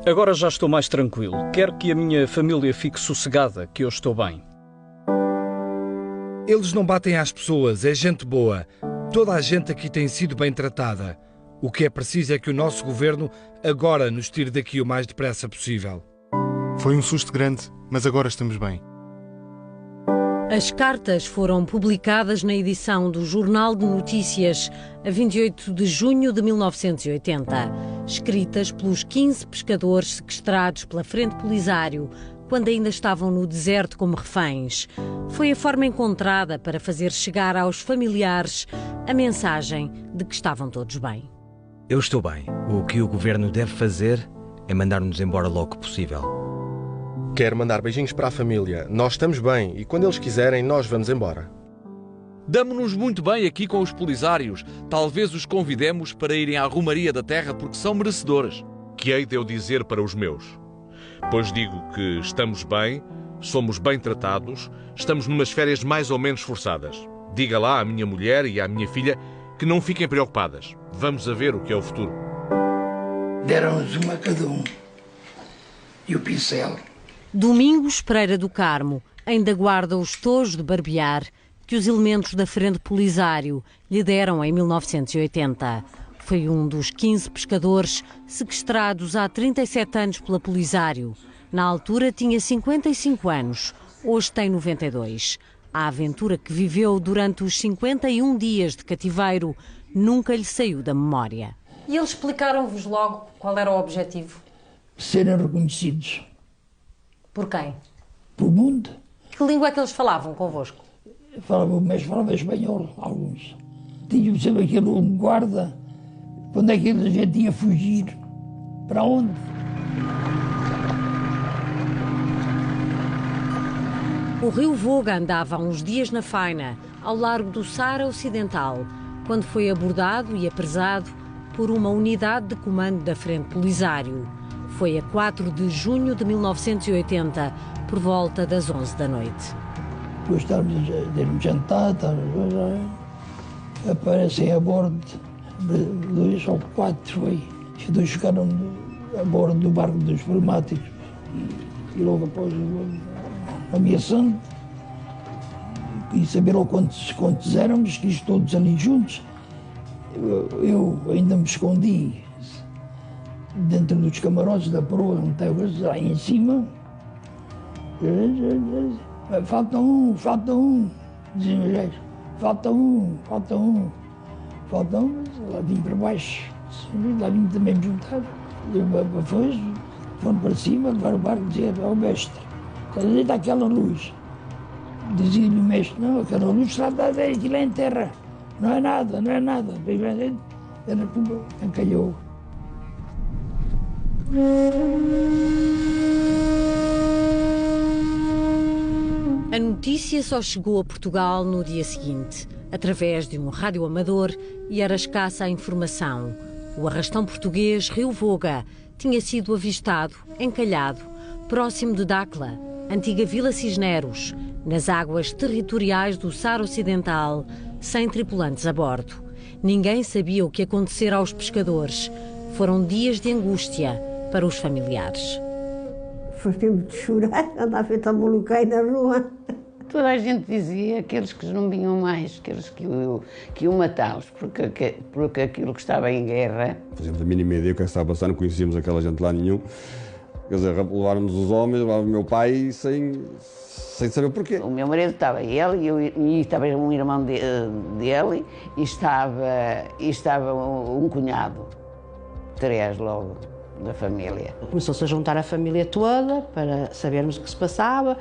Agora já estou mais tranquilo. Quero que a minha família fique sossegada, que eu estou bem. Eles não batem às pessoas, é gente boa. Toda a gente aqui tem sido bem tratada. O que é preciso é que o nosso governo agora nos tire daqui o mais depressa possível. Foi um susto grande, mas agora estamos bem. As cartas foram publicadas na edição do Jornal de Notícias, a 28 de junho de 1980, escritas pelos 15 pescadores sequestrados pela Frente Polisário, quando ainda estavam no deserto como reféns. Foi a forma encontrada para fazer chegar aos familiares a mensagem de que estavam todos bem. Eu estou bem. O que o governo deve fazer é mandar-nos embora logo que possível. Quero mandar beijinhos para a família. Nós estamos bem e quando eles quiserem, nós vamos embora. Damo-nos muito bem aqui com os polisários. Talvez os convidemos para irem à Romaria da Terra porque são merecedores. Que hei de eu dizer para os meus? Pois digo que estamos bem, somos bem tratados, estamos numas férias mais ou menos forçadas. Diga lá à minha mulher e à minha filha que não fiquem preocupadas. Vamos a ver o que é o futuro. Deram-nos uma a cada um. E o pincel. Domingos Pereira do Carmo ainda guarda os tojos de barbear que os elementos da Frente Polisário lhe deram em 1980. Foi um dos 15 pescadores sequestrados há 37 anos pela Polisário. Na altura tinha 55 anos, hoje tem 92. A aventura que viveu durante os 51 dias de cativeiro nunca lhe saiu da memória. E eles explicaram-vos logo qual era o objetivo? Serem reconhecidos. Por quem? Pelo mundo. Que língua é que eles falavam convosco? Mas falava espanhol, alguns. Tinha sempre aquele guarda. Quando é que a gente ia fugir? Para onde? O rio Voga andava há uns dias na faina, ao largo do Saara Ocidental, quando foi abordado e apresado por uma unidade de comando da Frente Polisário. Foi a 4 de junho de 1980, por volta das 11 da noite. Depois estávamos a ter um jantar, aparecem a bordo, 2 ou 4 foi. Os 2 ficaram a bordo do barco dos pneumáticos e logo após ameaçando. E saber logo quantos éramos, que isto todos ali juntos. Eu ainda me escondi dentro dos camarotes da proa, lá em cima. Falta um, diziam os gajos. Falta um. Lá vim para baixo, lá vim também me juntar. Foram para cima, levaram o barco e diziam ao mestre, está aquela luz. Dizia-lhe o mestre, não, aquela luz está aquilo é em terra. Não é nada. Era tudo, encalhou. A notícia só chegou a Portugal no dia seguinte, através de um rádio amador, e era escassa a informação. O arrastão português Rio Voga tinha sido avistado, encalhado, próximo de Dacla, antiga Vila Cisneros, nas águas territoriais do Saara Ocidental, sem tripulantes a bordo. Ninguém sabia o que acontecera aos pescadores. Foram dias de angústia para os familiares. Foi tempo de chorar, andava feito a maluquei na rua. Toda a gente dizia aqueles que não vinham mais, aqueles que iam matá-los, porque aquilo que estava em guerra. Fazíamos a mínima ideia do que estava a passar, não conhecíamos aquela gente lá nenhum. Quer dizer, levaram-nos os homens, levaram o meu pai sem saber o porquê. O meu marido estava, e estava um irmão dele, e estava um cunhado, 3 logo, da família. Começou-se a juntar a família toda para sabermos o que se passava.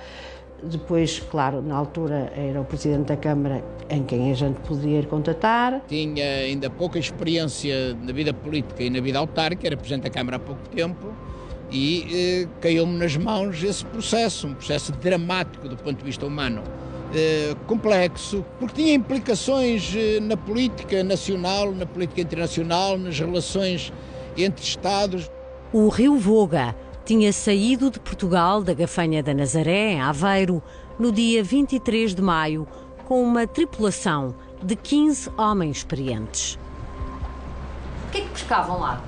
Depois, claro, na altura era o Presidente da Câmara em quem a gente podia ir contatar. Tinha ainda pouca experiência na vida política e na vida autárquica, era Presidente da Câmara há pouco tempo, e caiu-me nas mãos esse processo, um processo dramático do ponto de vista humano, complexo, porque tinha implicações na política nacional, na política internacional, nas relações entre Estados. O Rio Voga tinha saído de Portugal, da Gafanha da Nazaré, em Aveiro, no dia 23 de maio, com uma tripulação de 15 homens experientes. O que é que pescavam lá?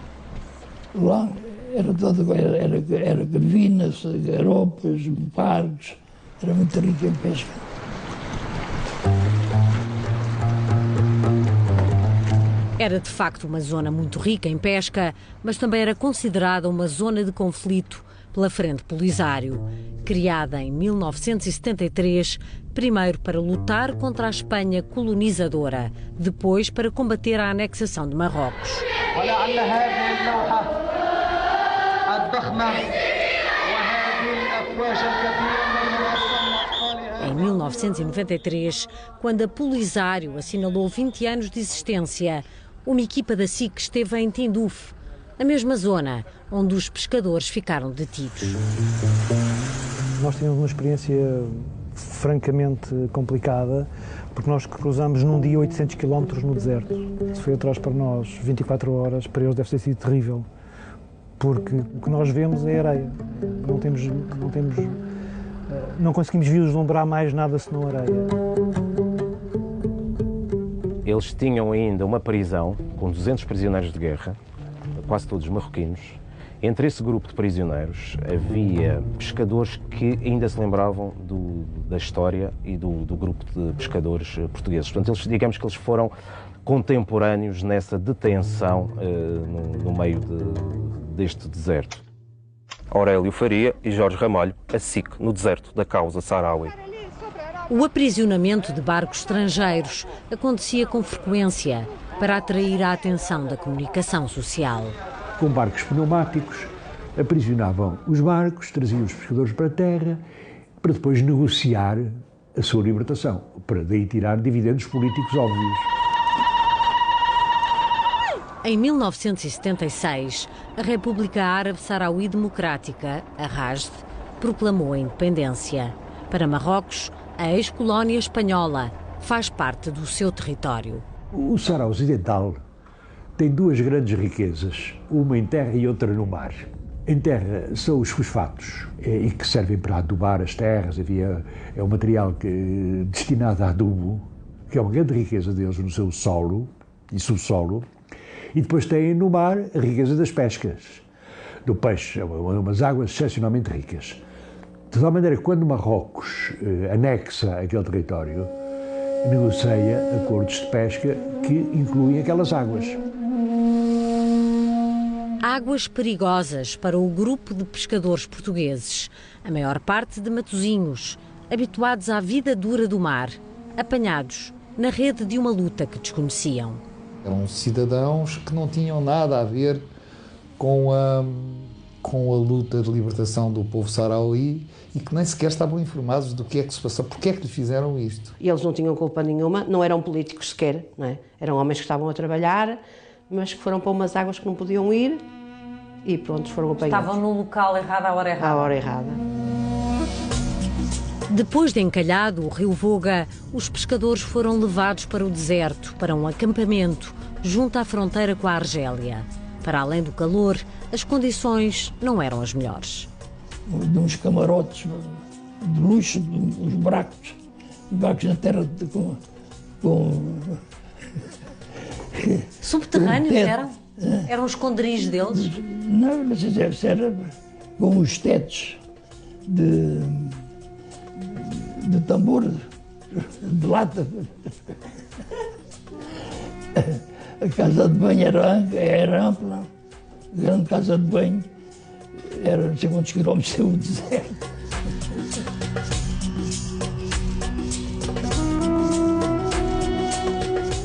Lá Era todo, era grevinas, garopas, pargos, era muito rico em pesca. Era de facto uma zona muito rica em pesca, mas também era considerada uma zona de conflito pela Frente Polisário, criada em 1973, primeiro para lutar contra a Espanha colonizadora, depois para combater a anexação de Marrocos. Em 1993, quando a Polisário assinalou 20 anos de existência, uma equipa da SIC esteve em Tindouf, na mesma zona onde os pescadores ficaram detidos. Nós tivemos uma experiência francamente complicada, porque nós cruzamos num dia 800 km no deserto. Isso foi atrás para nós, 24 horas, para eles deve ter sido terrível, porque o que nós vemos é areia. Não conseguimos vislumbrar mais nada senão areia. Eles tinham ainda uma prisão com 200 prisioneiros de guerra, quase todos marroquinos. Entre esse grupo de prisioneiros havia pescadores que ainda se lembravam da história e do grupo de pescadores portugueses. Portanto, digamos que eles foram contemporâneos nessa detenção no meio deste deserto. Aurélio Faria e Jorge Ramalho, a SIC, no deserto da causa saharaui. O aprisionamento de barcos estrangeiros acontecia com frequência para atrair a atenção da comunicação social. Com barcos pneumáticos, aprisionavam os barcos, traziam os pescadores para a terra, para depois negociar a sua libertação, para daí tirar dividendos políticos óbvios. Em 1976, a República Árabe Saharaui Democrática, a RASD, proclamou a independência. Para Marrocos, a ex-colónia espanhola faz parte do seu território. O Sahara Ocidental tem duas grandes riquezas, uma em terra e outra no mar. Em terra são os fosfatos, e que servem para adubar as terras. É um material destinado a adubo, que é uma grande riqueza deles no seu solo e subsolo. E depois têm no mar a riqueza das pescas, do peixe, umas águas excepcionalmente ricas. De tal maneira que quando Marrocos anexa aquele território, negocia acordos de pesca que incluem aquelas águas. Águas perigosas para o grupo de pescadores portugueses, a maior parte de matosinhos, habituados à vida dura do mar, apanhados na rede de uma luta que desconheciam. Eram cidadãos que não tinham nada a ver com a luta de libertação do povo saharaui e que nem sequer estavam informados do que é que se passou, porque é que lhe fizeram isto. E eles não tinham culpa nenhuma, não eram políticos sequer, não é? Eram homens que estavam a trabalhar, mas que foram para umas águas que não podiam ir e pronto, foram apanhados. Estavam no local errado à hora errada. À hora errada. Depois de encalhado o rio Voga, os pescadores foram levados para o deserto, para um acampamento, junto à fronteira com a Argélia. Para além do calor, as condições não eram as melhores. De uns camarotes de luxo, uns barcos na terra com subterrâneos eram? Eram os esconderijos deles? Não, mas era com os tetos de tambor, de lata. A casa de banho era ampla, a grande casa de banho, era não sei quantos quilómetros do deserto.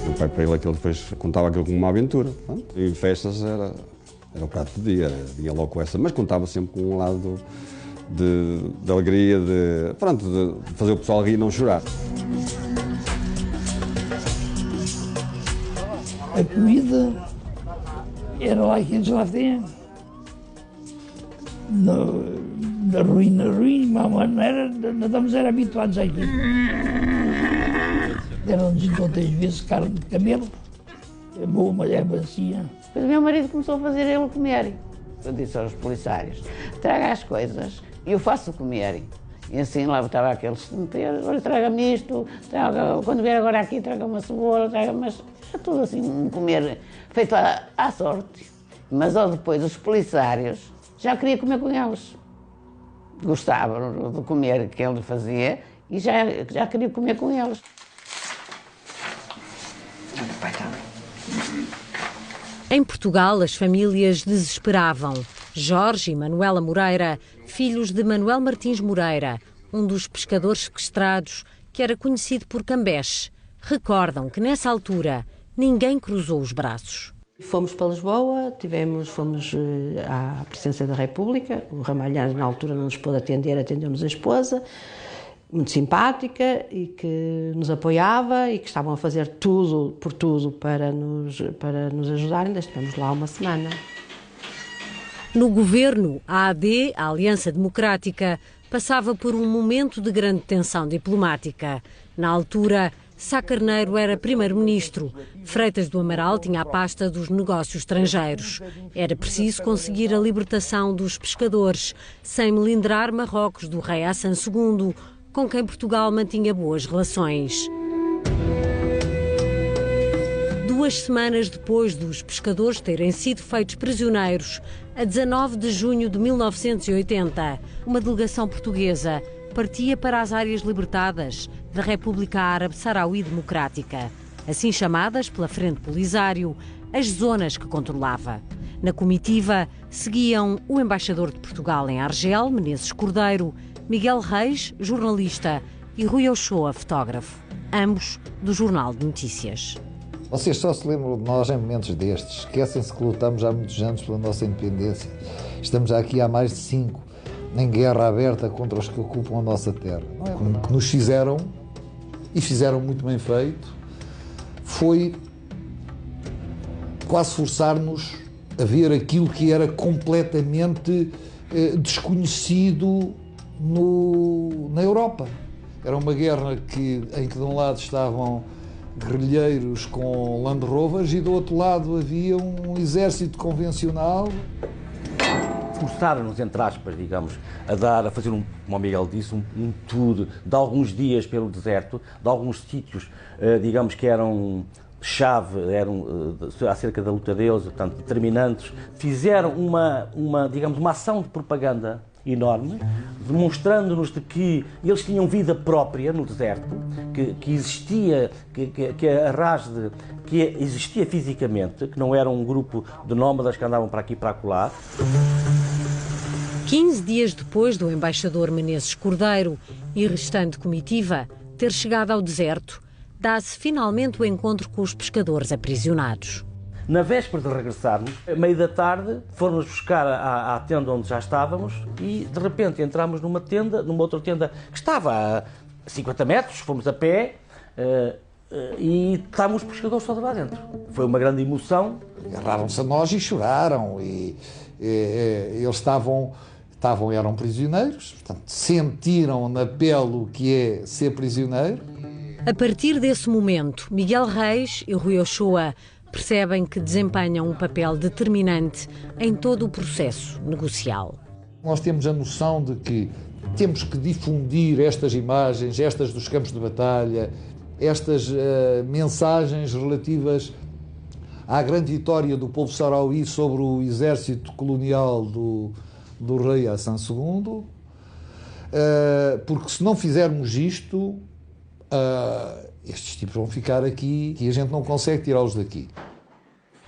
O pai, para ele, aquilo depois contava aquilo como uma aventura. Em festas era o prato do dia, vinha logo com essa, mas contava sempre com um lado de alegria, de fazer o pessoal rir e não chorar. A comida era lá que eles lá têm. Da ruim, mas não estamos habituados aqui. Deram-nos então 3 vezes carne de camelo, é boa, mas é macia. Depois o meu marido começou a fazer ele comer. Eu disse aos policiais, traga as coisas e eu faço comer. E assim lá estava aqueles temperos, olha, traga-me isto, quando vier agora aqui, traga uma cebola, mas é tudo assim, um comer feito à sorte. Mas depois os policiários já queria comer com eles. Gostava de comer que ele fazia e já queria comer com eles. Em Portugal, as famílias desesperavam. Jorge e Manuela Moreira, filhos de Manuel Martins Moreira, um dos pescadores sequestrados, que era conhecido por Cambeche, recordam que nessa altura ninguém cruzou os braços. Fomos para Lisboa, fomos à Presidência da República, o Ramalhães na altura não nos pôde atender, atendeu-nos a esposa, muito simpática e que nos apoiava e que estavam a fazer tudo por tudo para nos ajudarem. Ainda estivemos lá uma semana. No governo, a AD, a Aliança Democrática, passava por um momento de grande tensão diplomática. Na altura, Sá Carneiro era primeiro-ministro. Freitas do Amaral tinha a pasta dos negócios estrangeiros. Era preciso conseguir a libertação dos pescadores, sem melindrar Marrocos do rei Hassan II, com quem Portugal mantinha boas relações. 2 semanas depois dos pescadores terem sido feitos prisioneiros, a 19 de junho de 1980, uma delegação portuguesa partia para as áreas libertadas da República Árabe Saharaui Democrática, assim chamadas pela Frente Polisário, as zonas que controlava. Na comitiva seguiam o embaixador de Portugal em Argel, Menezes Cordeiro, Miguel Reis, jornalista, e Rui Ochoa, fotógrafo, ambos do Jornal de Notícias. Vocês só se lembram de nós em momentos destes. Esquecem-se que lutamos há muitos anos pela nossa independência. Estamos aqui há mais de 5, em guerra aberta contra os que ocupam a nossa terra. Não é? O que nos fizeram, e fizeram muito bem feito, foi quase forçar-nos a ver aquilo que era completamente desconhecido na Europa. Era uma guerra em que de um lado estavam guerrilheiros com Land Rovers e do outro lado havia um exército convencional. Forçaram-nos, entre aspas, digamos, a fazer, como o Miguel disse, um tour de alguns dias pelo deserto, de alguns sítios, digamos, que eram chave, eram acerca da luta deles, portanto, determinantes. Fizeram uma ação de propaganda enorme, demonstrando-nos de que eles tinham vida própria no deserto, que existia, que existia fisicamente, que não era um grupo de nómadas que andavam para aqui e para acolá. 15 dias depois do embaixador Menezes Cordeiro e restante comitiva ter chegado ao deserto, dá-se finalmente o encontro com os pescadores aprisionados. Na véspera de regressarmos, à meio da tarde, foram-nos buscar à tenda onde já estávamos e, de repente, entramos numa outra tenda que estava a 50 metros, fomos a pé e estávamos os pescadores todos lá dentro. Foi uma grande emoção. Agarraram-se a nós e choraram e eles eram prisioneiros, portanto, sentiram na pele o que é ser prisioneiro. A partir desse momento, Miguel Reis e Rui Ochoa percebem que desempenham um papel determinante em todo o processo negocial. Nós temos a noção de que temos que difundir estas imagens, estas dos campos de batalha, estas mensagens relativas à grande vitória do povo saharaui sobre o exército colonial do rei Hassan II, porque se não fizermos isto, estes tipos vão ficar aqui e a gente não consegue tirá-los daqui.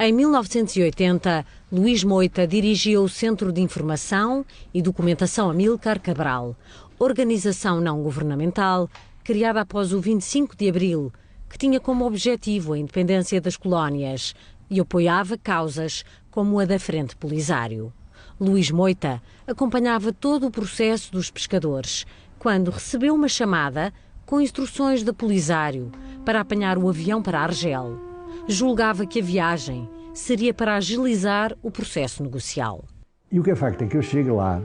Em 1980, Luís Moita dirigiu o Centro de Informação e Documentação Amílcar Cabral, organização não governamental criada após o 25 de Abril, que tinha como objetivo a independência das colónias e apoiava causas como a da Frente Polisário. Luís Moita acompanhava todo o processo dos pescadores, quando recebeu uma chamada com instruções da Polisário para apanhar o avião para Argel. Julgava que a viagem seria para agilizar o processo negocial. E o que é facto é que eu chego lá,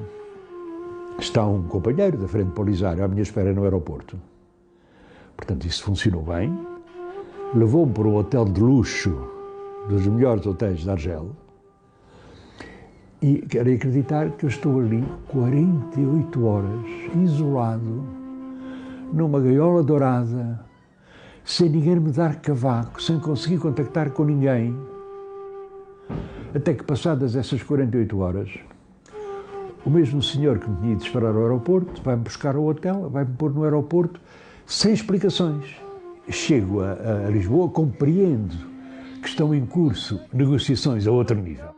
está um companheiro da Frente Polisário à minha espera no aeroporto. Portanto, isso funcionou bem. Levou-me para um hotel de luxo, dos melhores hotéis de Argel. E quero acreditar que eu estou ali 48 horas, isolado, numa gaiola dourada, sem ninguém me dar cavaco, sem conseguir contactar com ninguém. Até que, passadas essas 48 horas, O mesmo senhor que me tinha ido esperar ao aeroporto vai-me buscar ao hotel, vai-me pôr no aeroporto sem explicações. Chego a Lisboa, compreendo que estão em curso negociações a outro nível.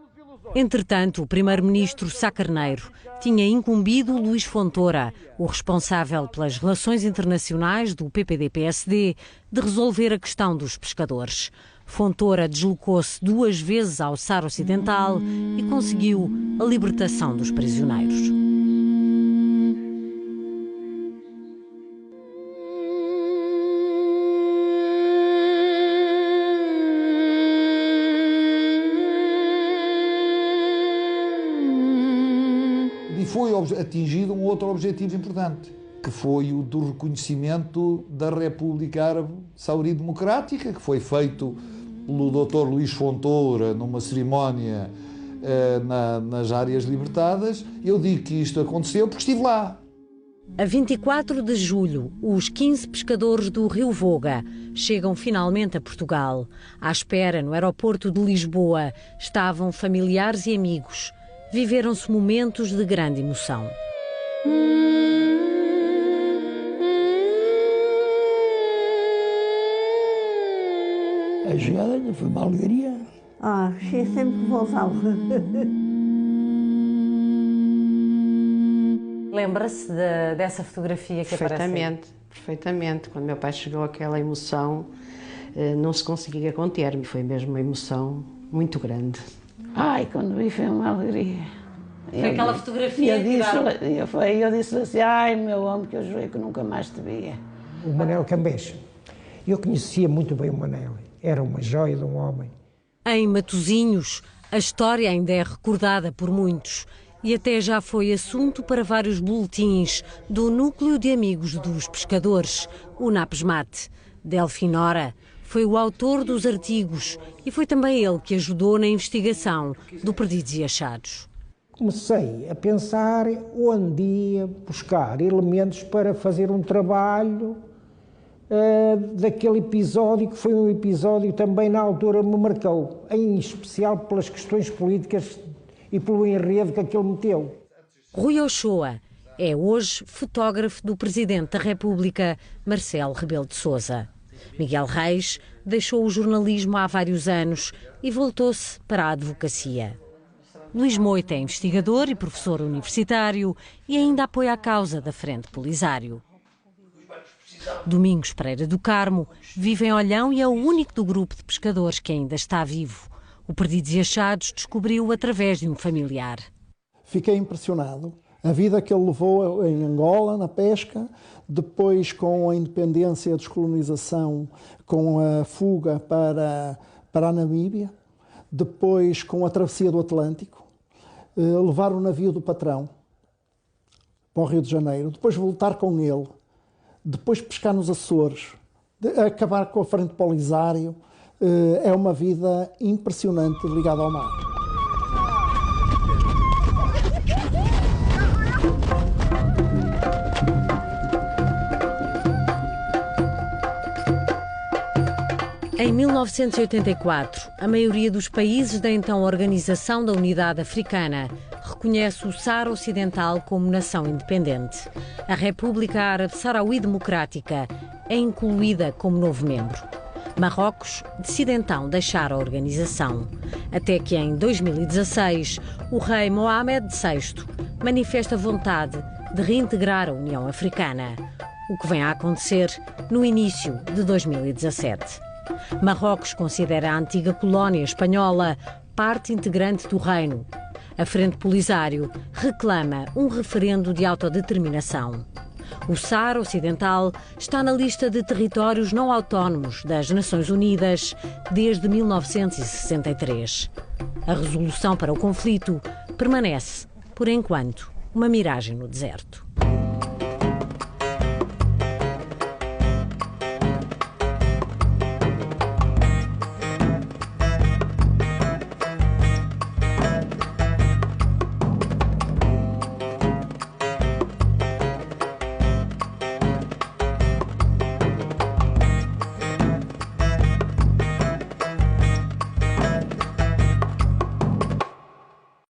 Entretanto, o primeiro-ministro Sá Carneiro tinha incumbido Luís Fontoura, o responsável pelas relações internacionais do PPD-PSD, de resolver a questão dos pescadores. Fontoura deslocou-se 2 vezes ao Saara Ocidental e conseguiu a libertação dos prisioneiros. E foi atingido um outro objetivo importante, que foi o do reconhecimento da República Árabe Sauri Democrática, que foi feito pelo Dr. Luís Fontoura numa cerimónia nas áreas libertadas. Eu digo que isto aconteceu porque estive lá. A 24 de julho, os 15 pescadores do Rio Voga chegam finalmente a Portugal. À espera, no aeroporto de Lisboa, estavam familiares e amigos. Viveram-se momentos de grande emoção. A chegada foi uma alegria. Achei sempre que voltava. Lembra-se dessa fotografia que aparece aí? Perfeitamente, perfeitamente. Quando meu pai chegou, aquela emoção não se conseguia conter. Foi mesmo uma emoção muito grande. Ai, quando vi foi uma alegria. Foi aquela fotografia que eu disse assim, ai meu homem, que eu jurei que nunca mais te via. O Manel Cambês. Eu conhecia muito bem o Manel. Era uma joia de um homem. Em Matosinhos, a história ainda é recordada por muitos e até já foi assunto para vários boletins do Núcleo de Amigos dos Pescadores, o NAPESMAT. Delfinora foi o autor dos artigos e foi também ele que ajudou na investigação do Perdidos e Achados. Comecei a pensar onde ia buscar elementos para fazer um trabalho daquele episódio, que foi um episódio que também na altura me marcou, em especial pelas questões políticas e pelo enredo que aquilo meteu. Rui Ochoa é hoje fotógrafo do Presidente da República, Marcelo Rebelo de Sousa. Miguel Reis deixou o jornalismo há vários anos e voltou-se para a advocacia. Luís Moita é investigador e professor universitário e ainda apoia a causa da Frente Polisário. Domingos Pereira do Carmo vive em Olhão e é o único do grupo de pescadores que ainda está vivo. O Perdidos e Achados descobriu-o através de um familiar. Fiquei impressionado. A vida que ele levou em Angola, na pesca, depois com a independência e a descolonização, com a fuga para a Namíbia, depois com a travessia do Atlântico, levar o navio do patrão para o Rio de Janeiro, depois voltar com ele, depois pescar nos Açores, acabar com a Frente Polisário. É uma vida impressionante ligada ao mar. Em 1984, a maioria dos países da então Organização da Unidade Africana reconhece o Saara Ocidental como nação independente. A República Árabe Saharaui Democrática é incluída como novo membro. Marrocos decide então deixar a organização, até que em 2016 o rei Mohamed VI manifesta vontade de reintegrar a União Africana, o que vem a acontecer no início de 2017. Marrocos considera a antiga colónia espanhola parte integrante do reino. A Frente Polisário reclama um referendo de autodeterminação. O Saara Ocidental está na lista de territórios não autónomos das Nações Unidas desde 1963. A resolução para o conflito permanece, por enquanto, uma miragem no deserto.